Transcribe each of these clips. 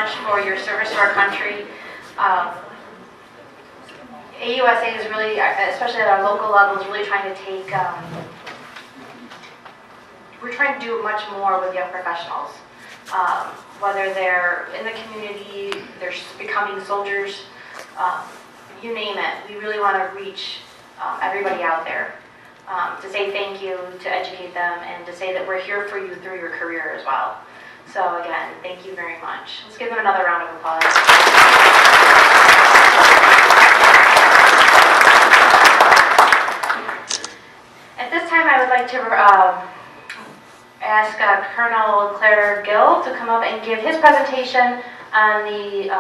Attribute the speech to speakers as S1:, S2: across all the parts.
S1: much for your service to our country. AUSA is really, especially at our local level, is really trying to take, we're trying to do much more with young professionals. Whether they're in the community, they're becoming soldiers, you name it. We really want to reach everybody out there to say thank you, to educate them, and to say that we're here for you through your career as well. So again, thank you very much. Let's give them another round of applause. At this time, I would like to ask Colonel Claire Gill to come up and give his presentation on the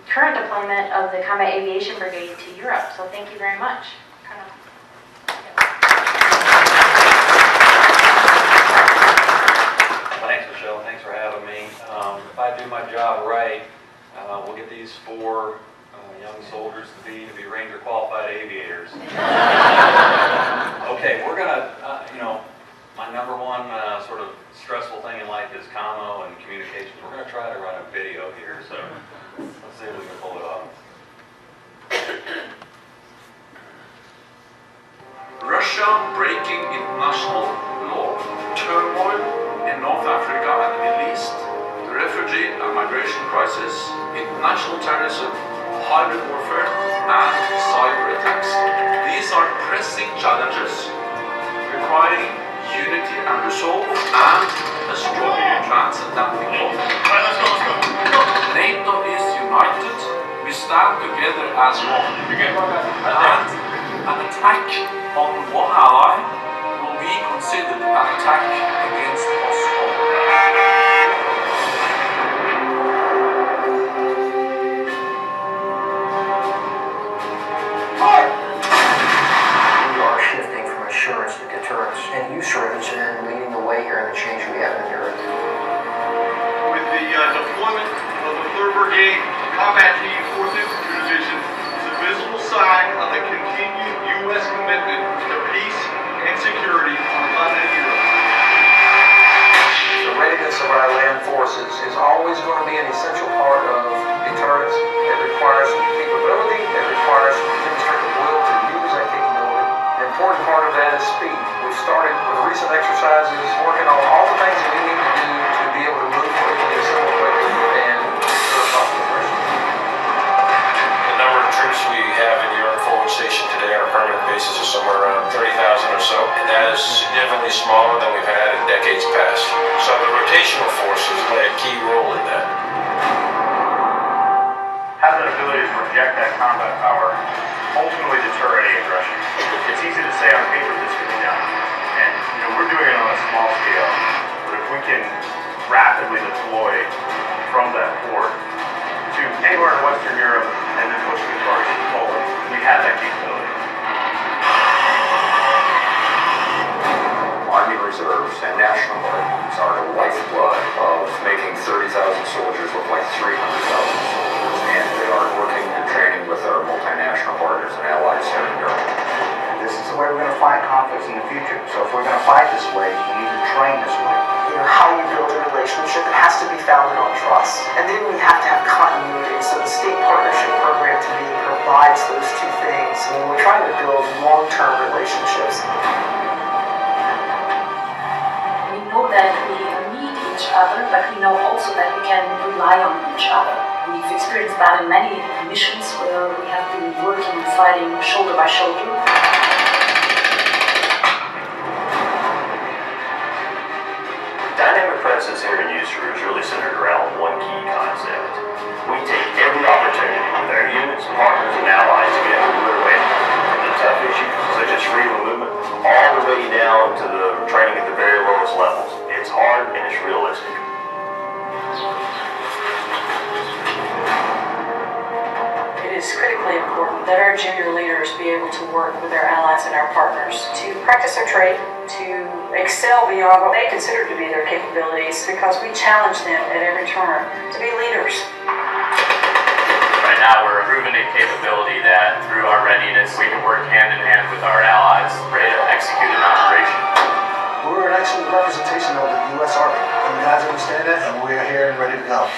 S1: current deployment of the Combat Aviation Brigade to Europe. So thank you very much, Colonel.
S2: Thanks, Michelle. Thanks for having me. If I do my job right, we'll get these 4 young soldiers to be Ranger qualified aviators. Okay, we're gonna, my number one sort of stressful thing in life is commo and communications. We're gonna try to run a video here, so let's see if we can pull it off.
S3: Russia breaking international law, turmoil in North Africa and the Middle East, the refugee and migration crisis, international terrorism, hybrid warfare, and cyber attacks. These are pressing challenges requiring unity and resolve and a strong transatlantic bond. NATO is united. We stand together as one. And an attack on one ally will be considered an attack against us all.
S4: Assurance to deterrence and use strategy and leading the way here in the change we have in Europe.
S5: With the deployment of the 3rd Brigade, Combat Team 4th Infantry Division is a visible sign of the continued U.S. commitment to peace and security on the continent of Europe.
S4: The readiness of our land forces is always going to be an essential part of deterrence. It requires capability, it requires demonstrated will to use that capability. The important part of that is speed. We've started with recent exercises, working on all the things that we need to do to be able to move quickly, assemble quickly, and ensure possible operations.
S6: The number of troops we have in Europe forward station today on a permanent basis is somewhere around 30,000 or so, and that is significantly smaller than we've had in decades past. So the rotational forces play a key role in that.
S7: Have that ability to project that combat power, ultimately deter any aggression. It's easy to say on paper this can be done, and we're doing it on a small scale, but if we can rapidly deploy from that port to anywhere in Western Europe and then pushing as far as Poland, we have that capability.
S8: Army reserves and National Guards are the lifeblood of making 30,000 soldiers look like 300,000 soldiers, and they are working and training with our multinational partners and allies here in Europe.
S4: This is the way we're going to fight conflicts in the future. So if we're going to fight this way, we need to train this way. How you build a relationship, it has to be founded on trust. And then we have to have continuity. So the state partnership program to me provides those 2 things. And we're trying to build long-term relationships.
S9: We know that we need each other, but we know also that we can rely on each other. We've experienced that in many missions where we have been working and fighting shoulder by shoulder.
S7: Dynamic presence here in USAR is really centered around one key concept. We take every opportunity with our units, partners, and allies to get away from the tough issues such as freedom of movement, all the way down to the training at the very lowest levels. It's hard and it's realistic.
S9: It is critically important that our junior leaders be able to work with their allies and our partners to practice their trade, to excel beyond what they consider to be their capabilities, because we challenge them at every turn to be leaders.
S10: Right now we're proving a capability that through our readiness we can work hand in hand with our allies ready to execute an operation.
S4: We're an excellent representation of the U.S. Army, and you guys understand that, and we're here and ready to go.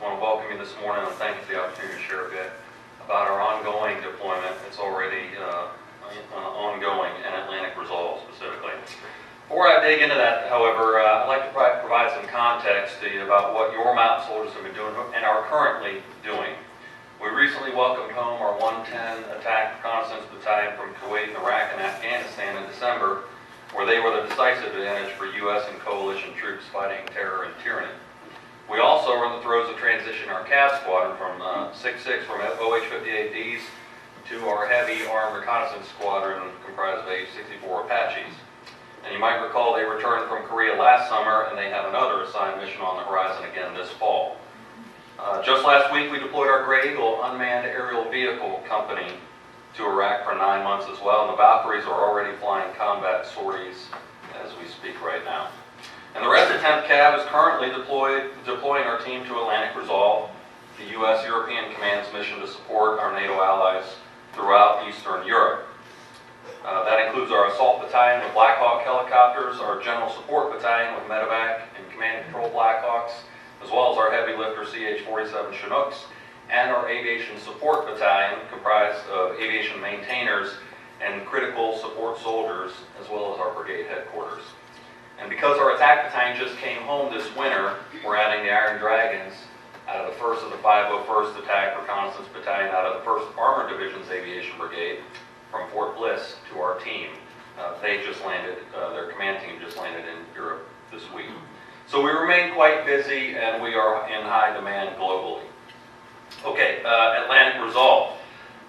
S2: want to welcome you this morning and thank you for the opportunity to share a bit about our ongoing deployment. It's already ongoing in Atlantic Resolve specifically. Before I dig into that, however, I'd like to provide some context to you about what your mountain soldiers have been doing and are currently doing. We recently welcomed home our 110 Attack Reconnaissance Battalion from Kuwait, Iraq, and Afghanistan in December, where they were the decisive advantage for U.S. and coalition troops fighting terror and tyranny. We also are in the throes of transitioning our CAV squadron from 6.6 from OH-58Ds to our heavy armed reconnaissance squadron comprised of AH-64 Apaches. And you might recall they returned from Korea last summer and they have another assigned mission on the horizon again this fall. Just last week we deployed our Gray Eagle unmanned aerial vehicle company to Iraq for 9 months as well, and the Valkyries are already flying combat sorties as we speak right now. And the rest of 10th Cav is currently deploying our team to Atlantic Resolve, the U.S. European Command's mission to support our NATO allies throughout Eastern Europe. That includes our assault battalion with Black Hawk helicopters, our general support battalion with medevac and command and control Blackhawks, as well as our heavy lifter CH-47 Chinooks, and our aviation support battalion comprised of aviation maintainers and critical support soldiers, as well as our brigade headquarters. And because our attack battalion just came home this winter, we're adding the Iron Dragons out of the 1st of the 501st Attack Reconnaissance Battalion out of the 1st Armored Division's Aviation Brigade from Fort Bliss to our team. They just landed, their command team just landed in Europe this week. So we remain quite busy and we are in high demand globally. Okay, Atlantic Resolve.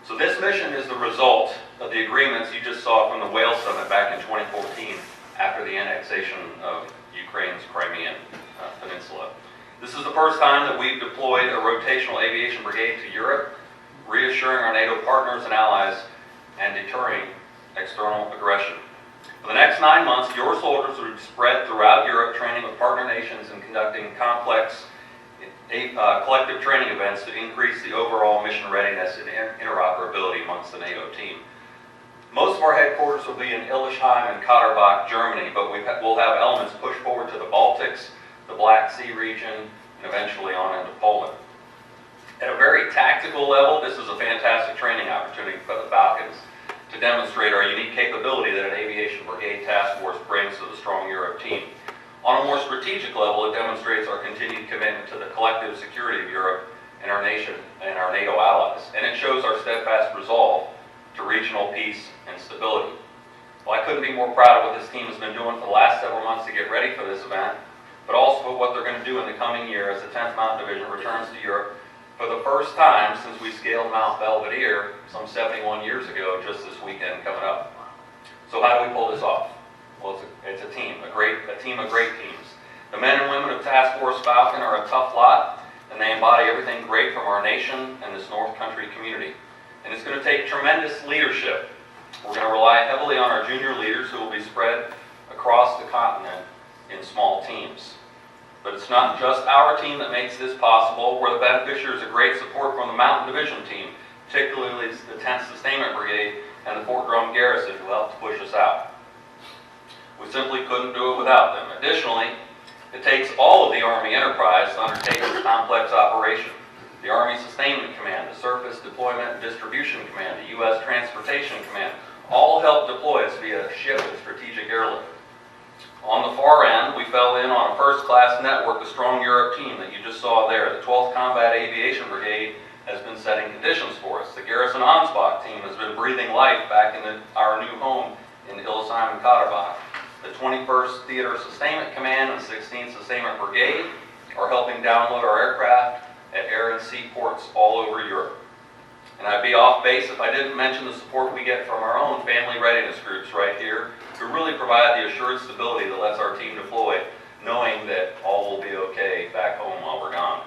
S2: So this mission is the result of the agreements you just saw from the Wales Summit back in 2014 after the annexation of Ukraine's Crimean Peninsula. This is the first time that we've deployed a rotational aviation brigade to Europe, reassuring our NATO partners and allies and deterring external aggression. For the next 9 months, your soldiers will be spread throughout Europe, training with partner nations and conducting complex collective training events to increase the overall mission readiness and interoperability amongst the NATO team. Most of our headquarters will be in Illesheim and Katterbach, Germany, but we'll have elements pushed forward to the Baltics, the Black Sea region, and eventually on into Poland. At a very tactical level, this is a fantastic training opportunity for the Falcons to demonstrate our unique capability that an aviation brigade task force brings to the strong Europe team. On a more strategic level, it demonstrates our continued commitment to the collective security of Europe and our nation and our NATO allies, and it shows our steadfast resolve to regional peace and stability. Well, I couldn't be more proud of what this team has been doing for the last several months to get ready for this event, but also what they're going to do in the coming year as the 10th Mountain Division returns to Europe for the first time since we scaled Mount Belvedere some 71 years ago, just this weekend coming up. So how do we pull this off? Well, it's a team, a team of great teams. The men and women of Task Force Falcon are a tough lot, and they embody everything great from our nation and this North Country community. And it's going to take tremendous leadership. We're going to rely heavily on our junior leaders who will be spread across the continent in small teams. But it's not just our team that makes this possible. We're the beneficiaries of great support from the Mountain Division team, particularly the 10th Sustainment Brigade and the Fort Drum Garrison who helped push us out. We simply couldn't do it without them. Additionally, it takes all of the Army enterprise to undertake this complex operation. The Army Sustainment Command, the Surface Deployment and Distribution Command, the U.S. Transportation Command, all help deploy us via ship and strategic airlift. On the far end, we fell in on a first-class network of strong Europe team that you just saw there. The 12th Combat Aviation Brigade has been setting conditions for us. The Garrison Ansbach team has been breathing life back in our new home in Illesheim and Katterbach. The 21st Theater Sustainment Command and 16th Sustainment Brigade are helping download our aircraft at air and sea ports all over Europe. And I'd be off base if I didn't mention the support we get from our own family readiness groups right here, who really provide the assured stability that lets our team deploy, knowing that all will be okay back home while we're gone.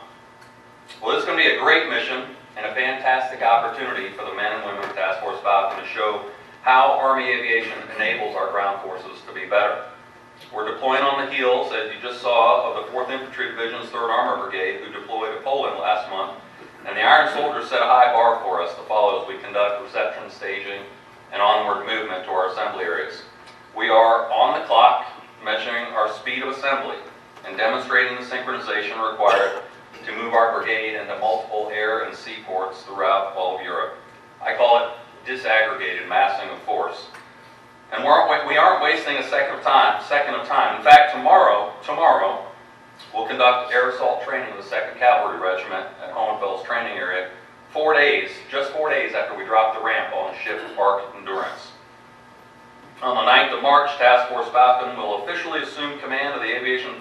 S2: Well, this is going to be a great mission and a fantastic opportunity for the men and women of Task Force Falcon to show how Army aviation enables our ground forces to be better. We're deploying on the heels, as you just saw, of the 4th Infantry Division's 3rd Armored Brigade, who deployed to Poland last month. And the Iron Soldiers set a high bar for us to follow as we conduct reception, staging, and onward movement to our assembly areas. We are on the clock, measuring our speed of assembly and demonstrating the synchronization required to move our brigade brigade into multiple air and sea ports throughout all of Europe. I call it disaggregated massing of force. And we aren't wasting a second of time. In fact, tomorrow, we'll conduct air assault training with the 2nd Cavalry Regiment at Hohenfeld's training area, 4 days, just 4 days after we drop the ramp on the ship Ark Endurance. On the 9th of March, Task Force Falcon will officially assume command of the aviation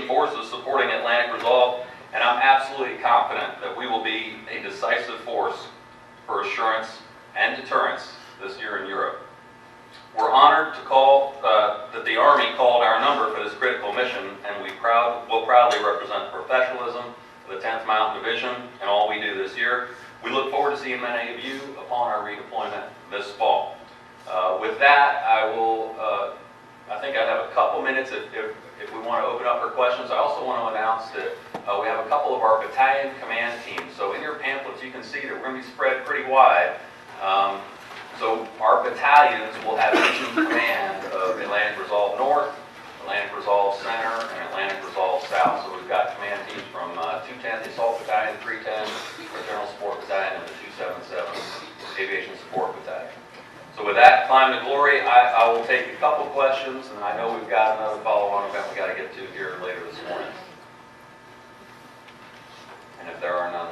S2: forces supporting Atlantic Resolve, and I'm absolutely confident that we will be a decisive force for assurance and deterrence this year in Europe. We're honored to that the Army called our number for this critical mission, and will proudly represent professionalism of the 10th Mountain Division and all we do this year. We look forward to seeing many of you upon our redeployment this fall. With that, I think I have a couple minutes if we want to open up for questions. I also want to announce that we have a couple of our battalion command teams. So in your pamphlets, you can see that we're going to be spread pretty wide. So our battalions will have each in command of Atlantic Resolve North, Atlantic Resolve Center, and Atlantic Resolve South. So we've got command teams from 210, the Assault Battalion, 310, the General Support Battalion, and the 277 Aviation Support Battalion. So with that, climb to glory, I will take a couple questions, and I know we've got another follow-on event we got to get to here later this morning. And if there are none,